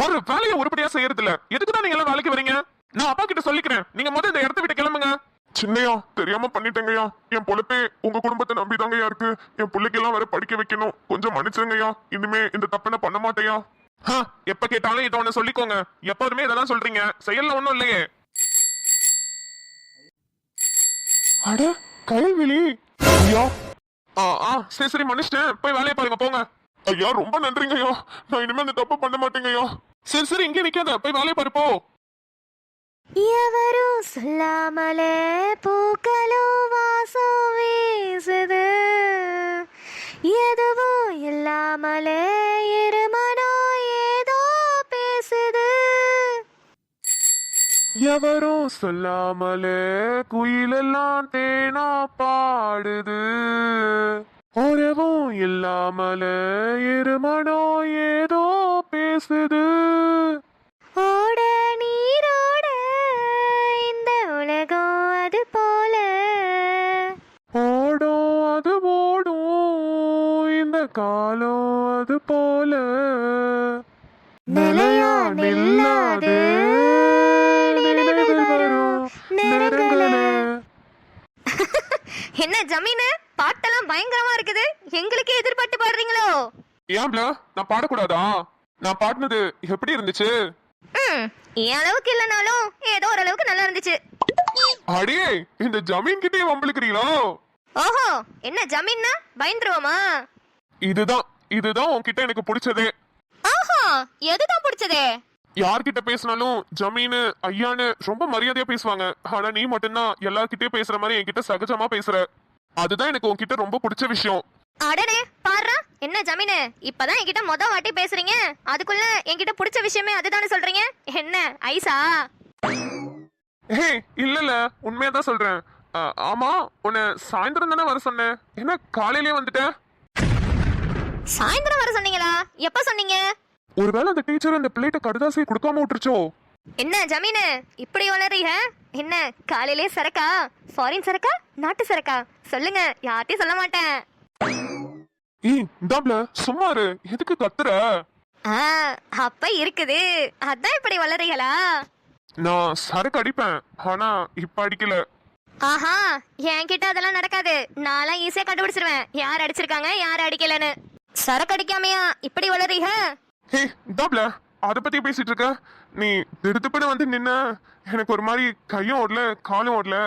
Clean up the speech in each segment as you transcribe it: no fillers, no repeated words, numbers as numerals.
ஒரு வேலையை உருப்படியா செய்யறது இல்ல. எதுக்குதான் நீங்க எல்லாம் வேலைக்கு வரீங்க? நான் அப்பா கிட்ட சொல்லிக்கிறேன். நீங்க முதல்ல இந்த இடத்த விட்டு கிளம்புங்க. சின்னையா, தெரியாம பண்ணிட்டேங்கய்யா. என் பொழப்பே உங்க குடும்பத்தை நம்பிதாங்கய்யா இருக்கு. என் பிள்ளைக்கு எல்லாம் வேற படிக்க வைக்கணும். கொஞ்சம் மன்னிச்சுங்கய்யா. இனிமே இந்த தப்பனை பண்ண மாட்டேயா. எப்ப கேட்டாலும் இதை ஒண்ணு சொல்லிக்கோங்க. எப்போதுமே இதெல்லாம் சொல்றீங்க, செயல்ல ஒண்ணும் இல்லையே. அட கைவிழி ஐயா. சரி சரி மன்னிச்சிட்டேன். போய் வேலையை பாருங்க போங்க. ஐயா ரொம்ப நன்றிங்க ஐயா. நான் இனிமே அந்த தப்பு பண்ண மாட்டேங்க. சரி சரி இங்கே நிக்காத, போய் வேலையை பாரு போ. எவரும் சொல்லாமலே பூக்களும் வாசம் வீசுது, எதுவும் இல்லாமலே இருமனோ ஏதோ பேசுது. எவரும் சொல்லாமலே குயிலெல்லாம் தேனா பாடுது, உறவும் இல்லாமலே இருமனோ ஏதோ பேசுது. ஓட நீரோட இந்த உலகம் அது போல, ஓடும் அது ஓடும் இந்த காலம் அது போல, நிலையா நில்லாது நினைவில் வரும் நேரங்களே. என்ன ஜமீனு, பாட்டெல்லாம் பயங்கரமா இருக்குது. எங்களுக்கே எதிர்பார்த்து பாடுறீங்களோ? ஏன்ல நான் பாடக்கூடாதா? நான் பாடினது எப்படி இருந்துச்சு? என் அளவுக்கு இல்லனாலும் ஏதோ ஓரளவுக்கு நல்லா இருந்துச்சு. அடியே, இந்த ஜமீன் கிட்டே வம்பிழுக்கிறீங்களோ? ஓஹோ, என்ன ஜமீன்னா பயந்துருவோமா? இதுதான் இதுதான் உன்கிட்ட எனக்கு பிடிச்சதே. ஓஹோ, எதுதான் பிடிச்சதே? யார்கிட்ட பேசினாலும் ஜமீனு ஐயான்னு ரொம்ப மரியாதையா பேசுவாங்க. ஆனா நீ மட்டும்தான் எல்லார்கிட்டயும் பேசுற மாதிரி என்கிட்ட சகஜமா பேசுற. அதுதான் எனக்கு உன்கிட்ட ரொம்ப பிடிச்ச விஷயம். அடனே பாரு, என்ன ஜமீனு இப்பதான் என்கிட்ட மொத வாட்டி பேசுறீங்க, அதுக்குள்ள என்கிட்ட பிடிச்ச விஷயமே அதுதானே சொல்றீங்க. என்ன ஐசா? இல்ல உண்மையாதான் சொல்றேன். ஆமா, உன்னை சாயந்தரம் தானே வர சொன்னேன். என்ன காலையிலேயே வந்துட்ட? சாயந்தரம் வர சொன்னீங்களா? எப்ப சொன்னீங்க? ஒருவேளை அந்த டீச்சர் அந்த பிள்ளைகிட்ட கடுதாசியை கொடுக்காம விட்டுருச்சோ? என்ன ஜமீனு இப்படி வளரீங்க? என்ன காலையிலே சரக்கா? ஃபாரின் சரக்கா, நாட்டு சரக்கா? சொல்லுங்க, யார்ட்டையும் சொல்ல மாட்டேன். இந்தாப்ல சும்மா இரு, எதுக்கு கத்துற? அப்ப இருக்குது, அதான் இப்படி வளரீங்களா? நான் சரக்கு அடிப்பேன், ஆனா இப்ப அடிக்கல. ஆஹா, என்கிட்ட அதெல்லாம் நடக்காது. நான்லாம் ஈஸியா கண்டுபிடிச்சிருவேன் யார் அடிச்சிருக்காங்க யார் அடிக்கலன்னு. சரக்கு அடிக்காமையா இப்படி வளரீங்க? இந்தாப்ல அத பத்தி பேசிட்டு இருக்க. நீ திருத்துப்பட வந்து நின்ன, எனக்கு ஒரு மாதிரி கையும் ஓடல காலும் ஓடல.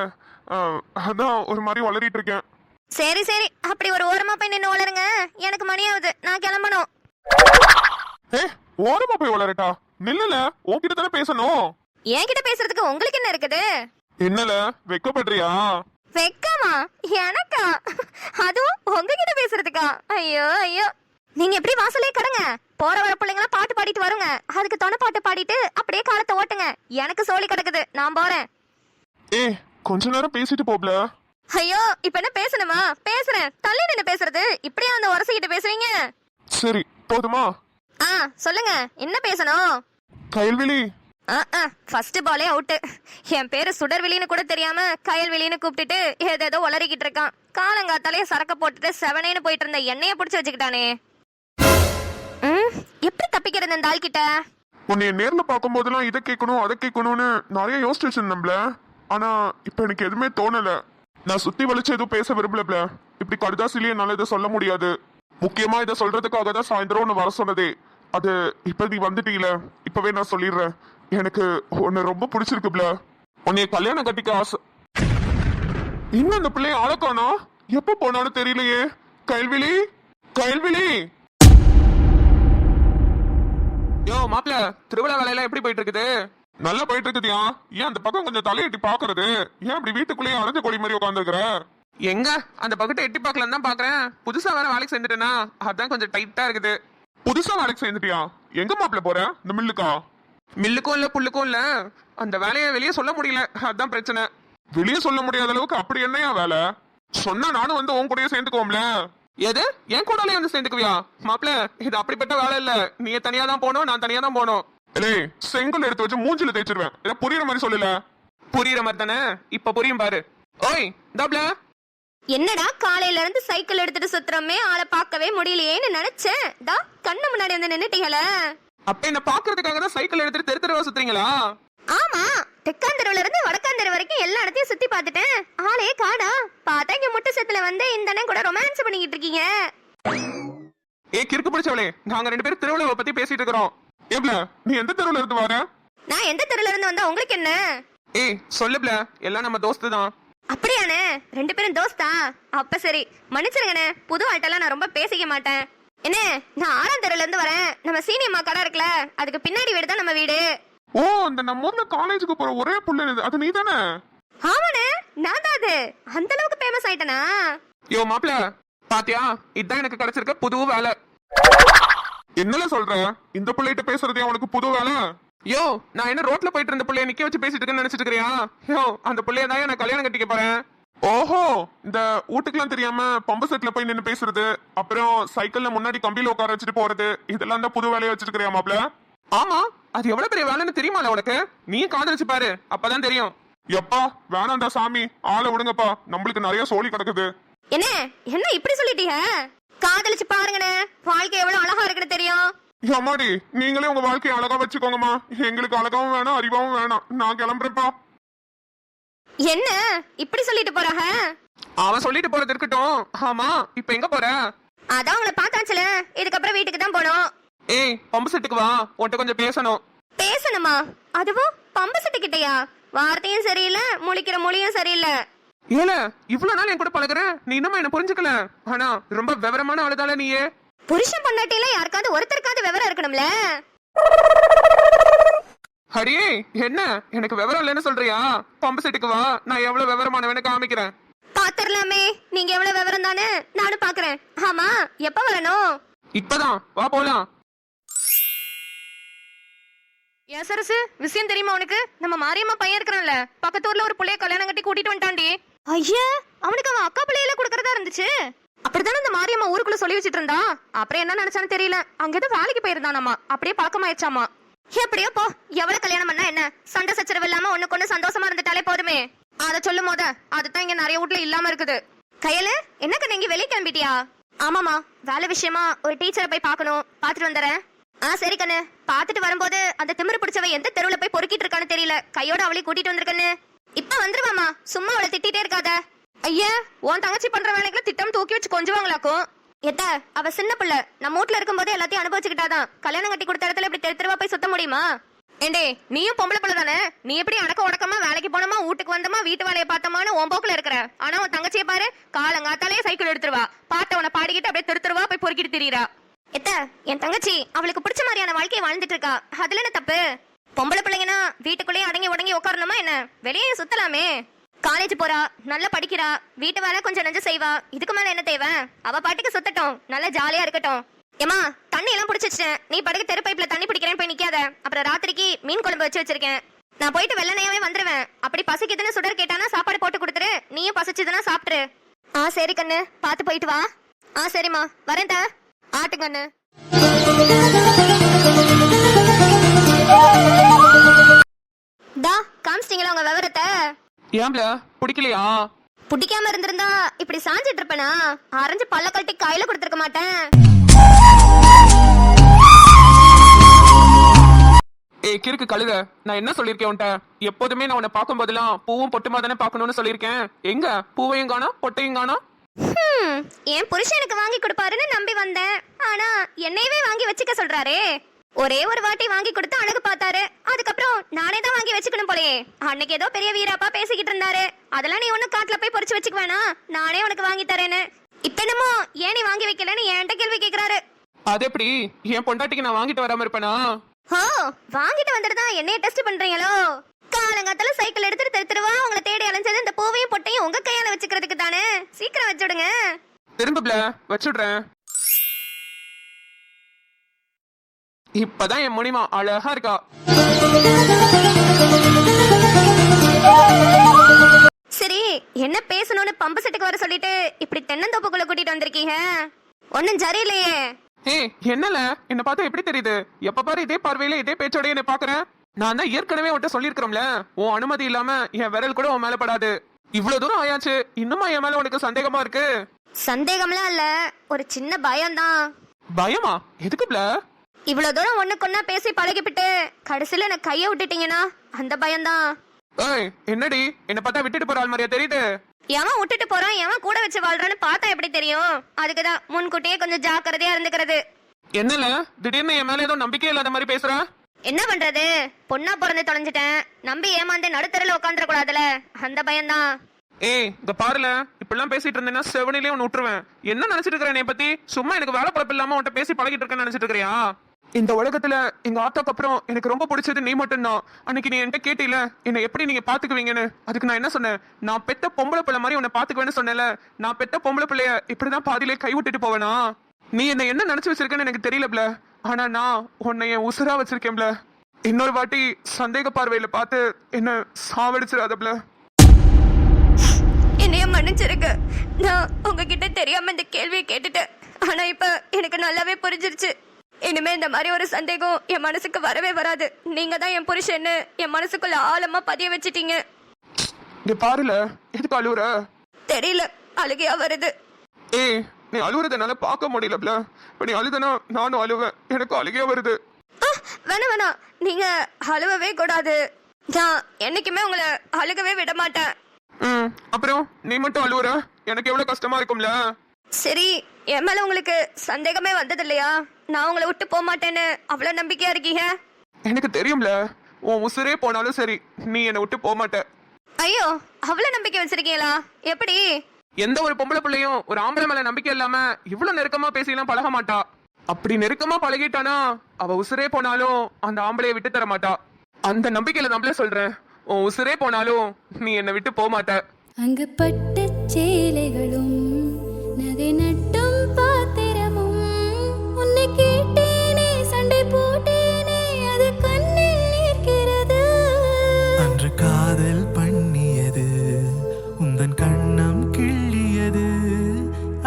அதான் ஒரு மாதிரி வளரிட்டு இருக்கேன். சரி சரி, அப்படி ஒரு ஓரமா போய் நின்று வளருங்க. எனக்கு மணி ஆகுது, நான் கிளம்பணும். ஓரமா போய் வளரட்டா? நில்லல, உன்கிட்ட தானே பேசணும். என்கிட்ட பேசுறதுக்கு உங்களுக்கு என்ன இருக்குது? என்னல வெக்கப்படுறியா? வெக்கமா? எனக்கா? அதுவும் உங்ககிட்ட பேசுறதுக்கா? ஐயோ ஐயோ. நீங்க எப்படி வாசலே கடங்க, போற வர பிள்ளைங்களா பாட்டு பாடிட்டு வருங்க. அதுக்கு தொணை பாட்டு பாடிட்டு அப்படியே காலத்தை ஓட்டுங்க. எனக்கு சோழி கிடக்குது, நான் போறேன். கொஞ்ச நேரம் பேசிட்டு போப்ல. ஐயோ, இப்ப என்ன பேசணுமா? பேசுறேன், தள்ளி நின்னு பேசுறது. இப்படியா அந்த உரசிக்கிட்டு பேசுவீங்க? சரி போதுமா? சொல்லுங்க, என்ன பேசணும்? கயல்விழி. ஃபர்ஸ்ட் பாலே அவுட். என் பேரு சுடர்விழின்னு கூட தெரியாம கயல்விழின்னு கூப்பிட்டுட்டு ஏதேதோ உளறிக்கிட்டு இருக்கான். காலங்காத்தாலே சரக்க போட்டுட்டு செவனேன்னு போயிட்டு இருந்த எண்ணெய புடிச்சு வச்சுக்கிட்டானே. எப்படி தப்பிக்கிறது இந்த ஆள் கிட்ட? உன்னை நேர்ல பார்க்கும் போதெல்லாம் இதை கேட்கணும் அதை கேட்கணும்னு நிறைய யோசிச்சு வச்சிருந்தேன்ல. ஆனா இப்ப எனக்கு எதுவுமே தோணல. நான் சுத்தி வலிச்சு எதுவும் பேச விரும்பல. இப்படி கடுதாசிலேயே என்னால இதை சொல்ல முடியாது. முக்கியமா இதை சொல்றதுக்காக தான் சாயந்தரம் ஒன்னு வர சொன்னதே. அது இப்ப நீ வந்துட்டீல, இப்பவே நான் சொல்லிடுறேன். எனக்கு உன்னை ரொம்ப பிடிச்சிருக்குப்ல. உன்னைய கல்யாணம் கட்டிக்க ஆசை. இன்னும் அந்த பிள்ளைய ஆளக்கானா? எப்ப போனாலும் தெரியலையே. கயல்விழி, கயல்விழி. யோ மாப்பிள்ள, திருவிழா வேலையெல்லாம் எப்படி போயிட்டு இருக்குது? நல்லா போயிட்டு இருக்குதியா. ஏன் அந்த பக்கம் கொஞ்சம் தலையெட்டி பாக்குறது? ஏன் அப்படி வீட்டுக்குள்ளேயே அரைஞ்ச கொடி மாதிரி உட்காந்துருக்குற? எங்க அந்த பக்கத்தை எட்டி பார்க்கலாம் தான் பாக்குறேன். புதுசா வேற வேலைக்கு சேர்ந்துட்டேனா, அதான் கொஞ்சம் டைட்டா இருக்குது. புதுசா வேலைக்கு சேர்ந்துட்டியா? எங்க மாப்பிள்ள போற? இந்த மில்லுக்கா? மில்லுக்கும் இல்ல புல்லுக்கும் இல்ல, அந்த வேலையை வெளியே சொல்ல முடியல, அதான் பிரச்சனை. வெளியே சொல்ல முடியாத அளவுக்கு அப்படி என்னையா வேலை? சொன்னா நானும் வந்து உன் கூடயே சேர்ந்துக்குவோம்ல. எது என் கூடலே வந்து சேர்ந்துக்குவியா? மாப்பிள்ள, இது அப்படிப்பட்ட வேலை இல்ல. நீ தனியா தான் போகணும், நான் தனியா தான் போகணும். செங்கல் எடுத்து வச்சு மூஞ்சில தேய்ச்சிருவேன். இதை புரியுற மாதிரி சொல்லல. புரியுற மாதிரி தானே, இப்ப புரியும் பாரு. ஓய் தாப்ல, என்னடா காலையில இருந்து சைக்கிள் எடுத்துட்டு சுத்துறமே, ஆளை பார்க்கவே முடியலையேன்னு நினைச்சேன். கண்ணு முன்னாடி வந்து நின்னுட்டீங்களே. அப்ப என்ன பாக்குறதுக்காக தான் சைக்கிள் எடுத்துட்டு தெரு தெருவா சுத்துறீங்களா? ஆமா, தெற்காந்தெருவுல இருந்து வடக்காந்தெரு வரைக்கும் எல்லா இடத்தையும் சுத்தி பார்த்துட்டேன். ஆளே காணா. பார்த்தா இங்க முட்டை செத்துல வந்து இந்த அண்ணன் கூட ரொமான்ஸ் பண்ணிக்கிட்டு இருக்கீங்க. கிறுக்கு பிடிச்சவளே, நாங்க 2 பேரும் திருவிழாவை பத்தி பேசிட்டு இருக்கிறோம். ஏப்ல, நீ எந்த தெருவுல இருந்து வர? நான் எந்த தெருவுல இருந்து வந்தா உங்களுக்கு என்ன? சொல்லுப்ல, எல்லாம் நம்ம தோஸ்து தான். அப்படியானே? 2 பேரும் தோஸ்தா? அப்ப சரி, மன்னிச்சிருங்கண்ணே. புது ஆட்டெல்லாம் நான் ரொம்ப பேசிக்க மாட்டேன். என்ன, நான் 6ஆம் தெருவுல இருந்து வரேன். நம்ம சீனியம்மா கடை இருக்குல்ல, அதுக்கு பின்னாடி வீடு தான் நம்ம வீடு. ஓ, அந்த நம்ம ஊர்ல காலேஜுக்கு போற ஒரே புள்ள அது நீ தானே? ஆமாண்ணே, நான் தான். அது அந்த அளவுக்கு ஃபேமஸ் ஆயிட்டனா? யோ மாப்ள, பாத்தியா, இதான் எனக்கு கிடைச்சிருக்க புது வேலை. என்னல சொல்ற? இந்த பிள்ளைகிட்ட பேசுறதே உனக்கு புது வேலை? யோ, நான் என்ன ரோட்ல போயிட்டு இருந்த பிள்ளைய நிக்க வச்சு பேசிட்டு இருக்கேன்னு நினைச்சிட்டு இருக்கியா? யோ, அந்த பிள்ளைய தான் நான் கல்யாணம் கட்டிக்க போறேன். ஓஹோ, இந்த வீட்டுக்கெல்லாம் தெரியாம பம்பு செட்ல போய் நின்னு பேசுறது, அப்புறம் சைக்கிள்ல முன்னாடி கம்பியில உட்கார வச்சுட்டு போறது, இதெல்லாம் தான் புது வேலையை வச்சிருக்கிறியா மாப்ள? ஆமா, அது எவ்வளவு பெரிய வேலைன்னு தெரியுமால உனக்கு? நீ காதலிச்சு பாரு, அப்பதான் தெரியும். எப்பா, வேணாண்டா சாமி, ஆளை விடுங்கப்பா, நம்மளுக்கு நிறைய சோழி கிடக்குது. என்ன என்ன இப்படி சொல்லிட்டீங்க? காதலிச்சு பாருங்கண்ணே, வாழ்க்கை எவ்வளவு அழகா இருக்குன்னு தெரியும். அம்மாடி, நீங்களே உங்க வாழ்க்கையை அழகா வச்சுக்கோங்கம்மா. எங்களுக்கு அழகாவும் வேணாம், அறிவாவும் வேணாம். நான் கிளம்புறேன்ப்பா. என்ன இப்படி சொல்லிட்டு போறாங்க? அவன் சொல்லிட்டு போறது இருக்கட்டும். ஆமா, இப்ப எங்க போற? அதான் உங்களை பார்த்தாச்சுல, இதுக்கப்புறம் வீட்டுக்கு தான் போகணும். பம்பு செட்டுக்கு வா, உன்கிட்ட கொஞ்சம் பேசணும். பேசணுமா? அதுவும் பம்பு செட்டு கிட்டயா? வார்த்தையும் சரியில்லை, முழிக்கிற மொழியும் சரியில்லை. ஏல, இவ்வளவு நாள் என் கூட பழகுற, நீ இன்னும் என்ன புரிஞ்சுக்கல. ஆனா ரொம்ப விவரமான ஆளுதால நீயே. புருஷன் பொண்டாட்டில யாருக்காவது ஒருத்தருக்காவது விவரம் இருக்கணும்ல. அடியே, என்ன எனக்கு விவரம் இல்லைன்னு சொல்றியா? பம்பு செட்டுக்கு வா, நான் எவ்வளவு விவரமானவனு காமிக்கிறேன். பாத்துரலாமே, நீங்க எவ்வளவு விவரம் தானே நானும் பாக்குறேன். ஆமா, எப்ப வரணும்? இப்பதான் வா, போலாம். ஏன் சரசு, விஷயம் தெரியுமா உனக்கு? நம்ம மாரியம்மா பையன் இருக்கிறான்ல, பக்கத்து ஊர்ல ஒரு புள்ளைய கல்யாணம் கட்டி கூட்டிட்டு வந்துட்டாண்டி. ஐயா, அவனுக்கு அவன் அக்கா பிள்ளையில கொடுக்கறதா இருந்துச்சு. அப்படித்தானே இந்த மாரியம்மா ஊருக்குள்ள சொல்லி வச்சிட்டு இருந்தா. அப்புறம் என்ன நினைச்சான்னு தெரியல, அங்கேதான் வேலைக்கு போயிருந்தானாமா, அப்படியே பழக்கமாயிடுச்சாமா. எப்படியோ போ, எவ்வளவு கல்யாணம் பண்ணா என்ன? சண்டை சச்சரவு இல்லாம ஒண்ணுக்கு ஒண்ணு சந்தோஷமா இருந்துட்டாலே போதுமே. அத சொல்லும் போத அதுதான் இங்க நிறைய வீட்டுல இல்லாம இருக்குது. கையில என்னக்கு நீங்க வெளியே கிளம்பிட்டியா? ஆமாமா, வேலை விஷயமா ஒரு டீச்சரை போய் பார்க்கணும், பாத்துட்டு வந்துறேன். சரி கண்ணு, பாத்துட்டு வரும்போது அந்த திமிரு பிடிச்சவ எந்த தெருவுல போய் பொறுக்கிட்டு இருக்கான்னு தெரியல, கையோட அவளையும் கூட்டிட்டு வந்திருக்கன்னு. இப்ப வந்துருவாமா, சும்மா அவளை திட்டிட்டே இருக்காத. ஐயா, உன் தங்கச்சி பண்ற வேலைக்குள்ள திட்டம் தூக்கி வச்சு கொஞ்சுவாங்களாக்கும். எத்த, அவ சின்ன பிள்ளை, நம்ம வீட்டுல இருக்கும்போது எல்லாத்தையும் அனுபவிச்சுக்கிட்டாதான். கல்யாணம் கட்டி கொடுத்த இடத்துல இப்படி தெரு தெருவா போய் சுத்த முடியுமா? ஏண்டே, நீயும் பொம்பளை பிள்ளை தானே, நீ எப்படி அடக்க உடக்கமா வேலைக்கு போனோமா, வீட்டுக்கு வந்தோமா, வீட்டு வேலையை பார்த்தோமான்னு உன் போக்குல இருக்கிற. ஆனா உன் தங்கச்சியை பாரு, காலங்காத்தாலே சைக்கிள் எடுத்துருவா, பார்த்தவனை பாடிக்கிட்டு அப்படியே தெரு தெருவா போய் பொறுக்கிட்டு திரியிறா. எத்த, என் தங்கச்சி அவளுக்கு பிடிச்ச மாதிரியான வாழ்க்கையை வாழ்ந்துட்டு இருக்கா, அதுல என்ன தப்பு? பொம்பளை பிள்ளைங்கன்னா வீட்டுக்குள்ளேயே அடங்கி உடங்கி உட்காரணுமா என்ன? வெளியே சுத்தலாமே. காலேஜ் போறா, நல்லா படிக்கிறா, வீட்டு வேலை கொஞ்சம் நெஞ்சு செய்வா, இதுக்கு மேல என்ன தேவை? அவ பாட்டுக்கு சுத்தட்டும், நல்லா ஜாலியா இருக்கட்டும். ஏமா, தண்ணி எல்லாம் பிடிச்சிட்டேன், நீ படுக்க தெரு பைப்ல தண்ணி பிடிக்கிறேன்னு போய் நிக்காத. அப்புறம் ராத்திரிக்கு மீன் குழம்பு வச்சு வச்சிருக்கேன், நான் போயிட்டு வெள்ளனையாவே வந்துருவேன். அப்படி பசிக்குதுன்னு சுடர் கேட்டானா சாப்பாடு போட்டு கொடுத்துரு, நீயும் பசிச்சுதுன்னா சாப்பிட்டுரு. சரி கண்ணு, பாத்து போயிட்டு வா. சரிம்மா, வரேன் தா. ஆட்டுங்கண்ணு. தா, காமிச்சிட்டீங்களா உங்க விவரத்தை? ஏன்ல பிடிக்கலையா? பிடிக்காம இருந்திருந்தா இப்படி சாஞ்சிட்டு இருப்பேனா? அரைஞ்சு பல்ல கழட்டி கையில கொடுத்திருக்க மாட்டேன். கிறுக்கு கழுத, நான் என்ன சொல்லிருக்கேன் உன்ட்ட? எப்போதுமே நான் உன்னை பார்க்கும் போதெல்லாம் பூவும் பொட்டுமா தானே பார்க்கணும்னு சொல்லியிருக்கேன். எங்க பூவையும் காணோம், பொட்டையும் காணோம். என் புருஷன் எனக்கு வாங்கி கொடுப்பாருன்னு நம்பி வந்தேன். ஆனா என்னையவே வாங்கி வச்சுக்க சொல்றாரே. ஒரே ஒரு வாட்டி வாங்கி கொடுத்து அழகு பார்த்தாரு, அதுக்கப்புறம் நானே தான் வாங்கி வச்சுக்கணும் போலயே. அன்னைக்கு ஏதோ பெரிய வீராப்பா பேசிக்கிட்டு இருந்தாரு, அதெல்லாம் நீ ஒண்ணு காட்டுல போய் பொறிச்சு வச்சுக்க வேணாம், நானே உனக்கு வாங்கி தரேன்னு. இப்ப என்னமோ ஏன் நீ வாங்கி வைக்கலன்னு என்கிட்ட கேள்வி கேக்குறாரு. அது எப்படி? என் பொண்டாட்டிக்கு நான் வாங்கிட்டு வராம இருப்பேனா? வாங்கிட்டு வந்துட்டு தான் என்னைய டெஸ்ட் பண்றீங்களோ? காலங்காத்தால சைக்கிள் எடுத்துட்டு தெரு தெருவா உங்களை தேடி அலைஞ்சது இந்த பூவையும் பொட்டையும் உங்க கையால வச்சுக்கிறதுக்கு தானே. சீக்கிரம் வச்சுடுங்க. திரும்ப வச்சுடுறேன். இப்பதான் என் முனிமா அழகா இருக்கா. சரி, என்ன பேசணும்னு பம்பு செட்டுக்கு வர சொல்லிட்டு இப்படி தென்னந்தோப்புக்குள்ள கூட்டிட்டு வந்திருக்கீங்க? ஒன்னும் சரியில்லையே. என்னல, என்ன பார்த்தா எப்படி தெரியுது? எப்ப பாரு இதே பார்வையில இதே பேச்சோட என்ன பாக்குறேன். நான் தான் ஏற்கனவே உன்ட்ட சொல்லிருக்கிறோம்ல, உன் அனுமதி இல்லாம என் விரல் கூட உன் மேல படாது. இவ்வளவு தூரம் ஆயாச்சு, இன்னுமா என் மேல உனக்கு சந்தேகமா இருக்கு? சந்தேகம்லாம் இல்ல, ஒரு சின்ன பயம்தான். பயமா? எதுக்குப்ல? இவ்வளவு தூரம் ஒண்ணுக்குன்னா பேசி பழகிப்பிட்டு கடைசியில எனக்கு கைய விட்டுட்டீங்கன்னா அந்த பயம்தான். ஏய் என்னடி என்ன பார்த்தா விட்டுட்டு போற ஆள் மாதிரியா தெரியுது? எவன் விட்டுட்டு போறான் எவன் கூட வச்சு வாழ்றான்னு பார்த்தா எப்படி தெரியும்? அதுக்குதான் முன்கூட்டியே கொஞ்சம் ஜாக்கிரதையா இருந்துக்கிறது. என்னல திடீர்னு என் மேல ஏதோ நம்பிக்கை இல்லாத மாதிரி பேசுற? என்ன பண்றது, பொண்ணா பிறந்து தொலைஞ்சிட்டேன், நம்பி ஏமாந்து நடுத்தரல உட்காந்துட கூடாதுல, அந்த பயம்தான். ஏய் இங்க பாருல, இப்பெல்லாம் பேசிட்டு இருந்தேன்னா செவனிலே ஒன்னு விட்டுருவேன். என்ன நினைச்சிட்டு இருக்கிற என்னை பத்தி? சும்மா எனக்கு வேலை பழப்பு இல்லாம உன்கிட்ட பேசி பழகிட்டு இருக்கேன்னு நினைச்சிட்டு இருக்கிறியா? இந்த உலகத்துல எங்க ஆத்தாக்கு அப்புறம் எனக்கு ரொம்ப பிடிச்சது நீ மட்டும்தான். அன்னைக்கு நீ என்கிட்ட கேட்டில என்ன எப்படி நீங்க பாத்துக்குவீங்கன்னு. அதுக்கு நான் என்ன சொன்னேன்? நான் பெத்த பொம்பளை பிள்ளை மாதிரி உன்னை பாத்துக்குவேன்னு சொன்னேன்ல. நான் பெத்த பொம்பளை பிள்ளைய இப்படிதான் பாதியிலே கை விட்டுட்டு போவேனா? நீ என்ன என்ன நினைச்சு வச்சிருக்கேன்னு எனக்கு தெரியலப்ல. ஆனா நான் உன்னை என் உசுரா வச்சிருக்கேன்ல. இன்னொரு வாட்டி சந்தேக பார்வையில பார்த்து என்ன சாவடிச்சிடாதப்ல. என்னைய மன்னிச்சிருக்க, நான் உங்ககிட்ட தெரியாம இந்த கேள்வியை கேட்டுட்டேன். ஆனா இப்ப எனக்கு நல்லாவே புரிஞ்சிருச்சு. இனிமே இந்த மாதிரி ஒரு சந்தேகம் என் மனசுக்கு வரவே வராது. நீங்க தான் என் புருஷன்னு என் மனசுக்குள்ள ஆழமா பதிய வச்சிட்டீங்க. இங்க பாருல, எதுக்கு அழுவுற? தெரியல, அழுகையா வருது. ஏய் நீ அழுவுறத என்னால பார்க்க முடியலப்ல. இப்ப நீ அழுதனா நானும் அழுவேன். எனக்கு அழுகையா வருது. வேணாம் வேணாம், நீங்க அழுவவே கூடாது. நான் என்னைக்குமே உங்களை அழுகவே விட மாட்டேன். அப்புறம் நீ மட்டும் அழுவுற, எனக்கு எவ்வளவு கஷ்டமா இருக்கும்ல. சரி, என் மேல உங்களுக்கு சந்தேகமே வந்தது இல்லையா? நான் உங்களை விட்டு போக மாட்டேன்னு அவ்வளவு நம்பிக்கையா இருக்கீங்க. எனக்கு தெரியும்ல, உன் உசுரே போனாலும் சரி நீ என்னை விட்டு போக மாட்ட. ஐயோ, அவ்வளவு நம்பிக்கை வச்சிருக்கீங்களா? எப்படி? எந்த ஒரு பொம்பளை பிள்ளையும் ஒரு ஆம்பளை மேல நம்பிக்கை இல்லாம இவ்வளவு நெருக்கமா பேசிலாம் பழக மாட்டா. அப்படி நெருக்கமா பழகிட்டானா அவ உசுரே போனாலும் அந்த ஆம்பளைய விட்டு தர மாட்டா. அந்த நம்பிக்கையில நம்மளே சொல்றேன், உன் உசுரே போனாலும் நீ என்னை விட்டு போக மாட்ட. அங்கு பட்டு சேலைகளும் நகை நட்டும் பாத்திரமும் உன்னை கேட்டேனே, சண்டை போட்டேனே, அது கண்ணில் நிற்கிறது. அன்று காதல் பண்ணியது உந்தன் கண்ணம் கிள்ளியது.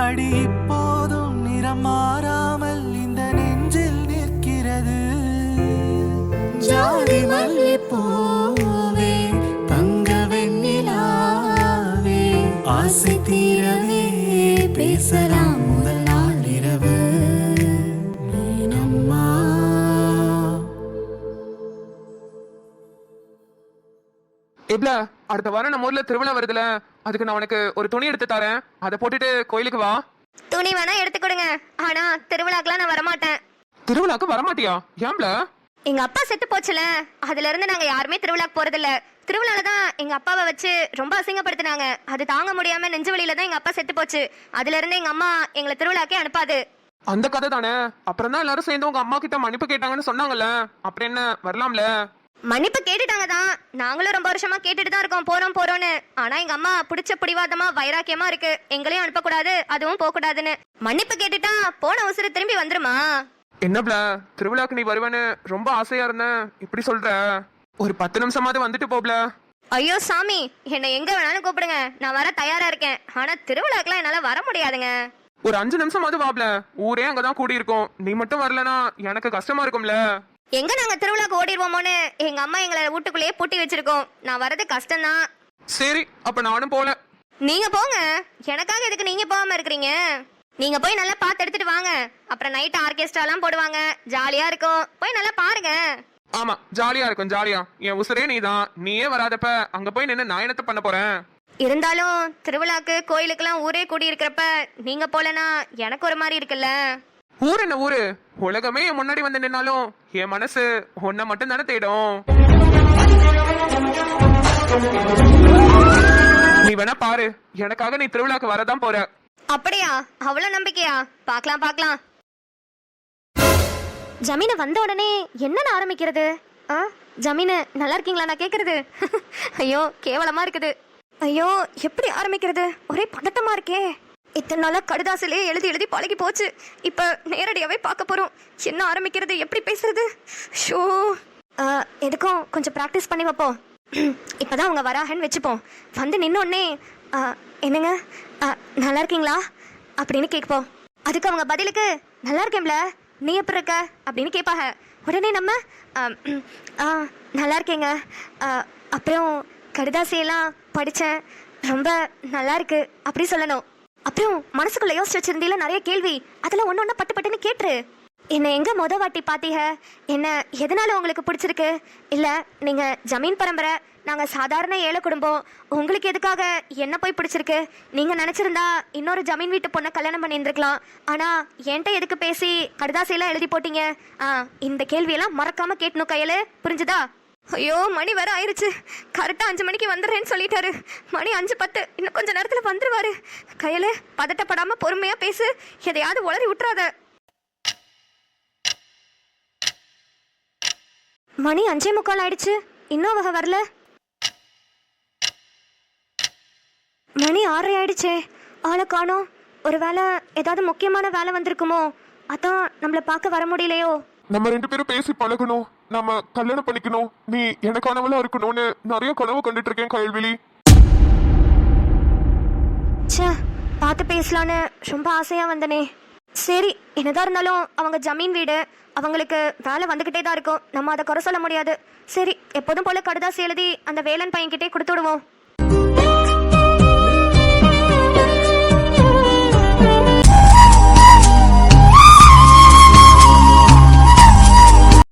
அடி இப்போதும் நிறம் மாறாமல் இந்த நெஞ்சில் நிற்கிறது. ஜாதி மல்லி பூவே, தங்க வெண்ணிலாவே, ஆசை தீரவே பேசலாம் முதல் நாள் இரவு. மீனம்மா எப்பல அடுத்த வாரம் நம்ம ஊர்ல திருவிழா வருதுல, அதுக்கு நான் உனக்கு ஒரு துணி எடுத்து தரேன். அதை போட்டுட்டு கோயிலுக்கு வா. துணி வேணா எடுத்து கொடுங்க, ஆனா திருவிழாக்கெல்லாம் நான் வரமாட்டேன். திருவிழாக்கு வரமாட்டியா? ஏம்ல? எங்க அப்பா செத்து போச்சுல, அதுல இருந்து நாங்க யாருமே திருவிழாக்கு போறது இல்ல. திருவிழால தான் எங்க அப்பாவை வச்சு ரொம்ப அசிங்கப்படுத்தினாங்க. அது தாங்க முடியாம நெஞ்சு வலியில தான் எங்க அப்பா செத்து போச்சு. அதுல இருந்து எங்க அம்மா எங்களை திருவிழாக்கே அனுப்பாது. அந்த கதை தானே. அப்புறம் தான் எல்லாரும் சேர்ந்து உங்க அம்மா கிட்ட மன்னிப்பு கேட்டாங்கன்னு சொன்னாங்கல்ல, அப்படி என்ன வரலாம்ல? மன்னிப்பு கேட்டுட்டாங்க தான், நாங்களும் ரொம்ப வருஷமா கேட்டுட்டு தான் இருக்கோம் போறோம் போறோம்னு. ஆனா எங்க அம்மா பிடிச்ச பிடிவாதமா வைராக்கியமா இருக்கு, எங்களையும் அனுப்பக்கூடாது அதுவும் போக கூடாதுன்னு. மன்னிப்பு கேட்டுட்டா போன உசுறு திரும்பி வந்துருமா? என்னப்ல திருவிழாக்கு நீ வருவேன்னு ரொம்ப ஆசையா இருந்தேன், இப்படி சொல்ற? ஒரு 10 நிமிஷமாவது வந்துட்டு போப்ல. ஐயோ சாமி, என்னை எங்க வேணாலும் கூப்பிடுங்க, நான் வர தயாரா இருக்கேன். ஆனா திருவிழாக்கெல்லாம் என்னால வர முடியாதுங்க. ஒரு 5 நிமிஷமாவது வாப்ல, ஊரே அங்கதான் கூடி இருக்கும். நீ மட்டும் வரலனா எனக்கு கஷ்டமா இருக்கும்ல. எங்க நாங்க திருவிழாக்கு ஓடிடுவோமோன்னு எங்க அம்மா எங்களை வீட்டுக்குள்ளேயே பூட்டி வச்சிருக்கோம். நான் வரது கஷ்டம்தான். சரி அப்ப நானும் போல. நீங்க போங்க, எனக்காக எதுக்கு நீங்க போகாம இருக்கிறீங்க? நீங்க போய் நல்லா பார்த்து எடுத்துட்டு வாங்க. அப்புறம் நைட் ஆர்கெஸ்ட்ரா எல்லாம் போடுவாங்க, ஜாலியா இருக்கும், போய் நல்லா பாருங்க. ஆமா ஜாலியா இருக்கும், ஜாலியா. என் உசுரே நீதான், நீயே வராதப்ப அங்க போய் நின்னு நான் என்னத்த பண்ண போறேன்? இருந்தாலும் திருவிழாக்கு கோயிலுக்கெல்லாம் ஊரே கூடி இருக்கிறப்ப நீங்க போலனா எனக்கு ஒரு மாதிரி இருக்குல்ல. ஊர் என்ன ஊரு, உலகமே என் முன்னாடி வந்து நின்னாலும் என் மனசு உன்னை மட்டும் தானே தேடும். நீ வேணா பாரு, எனக்காக நீ திருவிழாக்கு வரதான் போற. அப்படியா? அவ்வளவு நம்பிக்கையா? பார்க்கலாம் பார்க்கலாம். ஜமீன வந்த உடனே என்னன்னு ஆரம்பிக்கிறது? ஜமீன நல்லா இருக்கீங்களா நான் கேக்குறது? ஐயோ கேவலமா இருக்குது. ஐயோ எப்படி ஆரம்பிக்கிறது? ஒரே பதட்டமா இருக்கே. இத்தனை நாளா கடுதாசிலே எழுதி எழுதி பழகி போச்சு. இப்ப நேரடியாவே பார்க்க போறோம். என்ன ஆரம்பிக்கிறது, எப்படி பேசுறது? ஷோ, எதுக்கும் கொஞ்சம் ப்ராக்டிஸ் பண்ணி வைப்போம். இப்பதான் அவங்க வராகன்னு வச்சுப்போம். வந்து நின்னோடனே என்னங்க நல்லா இருக்கீங்களா அப்படின்னு கேட்போம். அதுக்கு அவங்க பதிலுக்கு நல்லா இருக்கேன்ல, நீ எப்படி இருக்க அப்படின்னு கேட்பாங்க. உடனே நம்ம நல்லா இருக்கேங்க, அப்புறம் கடுதாசியெல்லாம் படித்தேன், ரொம்ப நல்லா இருக்கு அப்படி சொல்லணும். அப்புறம் மனசுக்குள்ள யோசிச்சு வச்சிருந்தீங்களா நிறைய கேள்வி, அதெல்லாம் ஒன்று ஒன்றா பட்டு பட்டுன்னு கேட்டுரு. என்னை எங்க வாட்டி பாத்தீங்க? என்ன எதனால உங்களுக்கு பிடிச்சிருக்கு? இல்ல நீங்க ஜமீன் பரம்பரை, நாங்க சாதாரண ஏழை குடும்பம், உங்களுக்கு எதுக்காக என்ன போய் பிடிச்சிருக்கு? நீங்க நினைச்சிருந்தா இன்னொரு ஜமீன் வீட்டு பொண்ணை கல்யாணம் பண்ணியிருந்திருக்கலாம். ஆனா என்கிட்ட எதுக்கு பேசி கடுதாசையெல்லாம் எழுதி போட்டீங்க? இந்த கேள்வியெல்லாம் மறக்காம கேட்கணும் கையில, புரிஞ்சுதா? ஐயோ, மணி வேற ஆயிருச்சு. கரெக்டா 5 மணிக்கு வந்துடுறேன்னு சொல்லிட்டாரு. மணி 5:10, இன்னும் கொஞ்ச நேரத்துல வந்துருவாரு. கையில பதட்டப்படாம பொறுமையா பேசு, எதையாவது உளறி விட்டுறாத. மணி 5:45 ஆயிடுச்சு, இன்னும் அவ வரல. மணி 6 ஆயிடுச்சே, ஆளை காணோம். ஒருவேளை ஏதாவது முக்கியமான வேலை வந்திருக்குமோ? அதான் நம்மள பார்க்க வர முடியலையோ? நம்ம 2 பேரும் பேசி பழகணும், நம்ம கல்யாணம் பண்ணிக்கணும், நீ எனக்கானவளா இருக்கணும்னு நிறைய கனவு கண்டுட்டு இருக்கேன் கயல்விழி. ச்சே, பார்த்து பேசலான்னு ரொம்ப ஆசையா வந்தனே. சரி, என்னதான் இருந்தாலும் அவங்க ஜமீன் வீடு, அவங்களுக்கு வேலை வந்துகிட்டே தான் இருக்கும், நம்ம அதை குறை சொல்ல முடியாது. சரி, எப்போதும் போல கடுதாசி எழுதி அந்த வேலன் பையன்கிட்டே கொடுத்து விடுவோம்.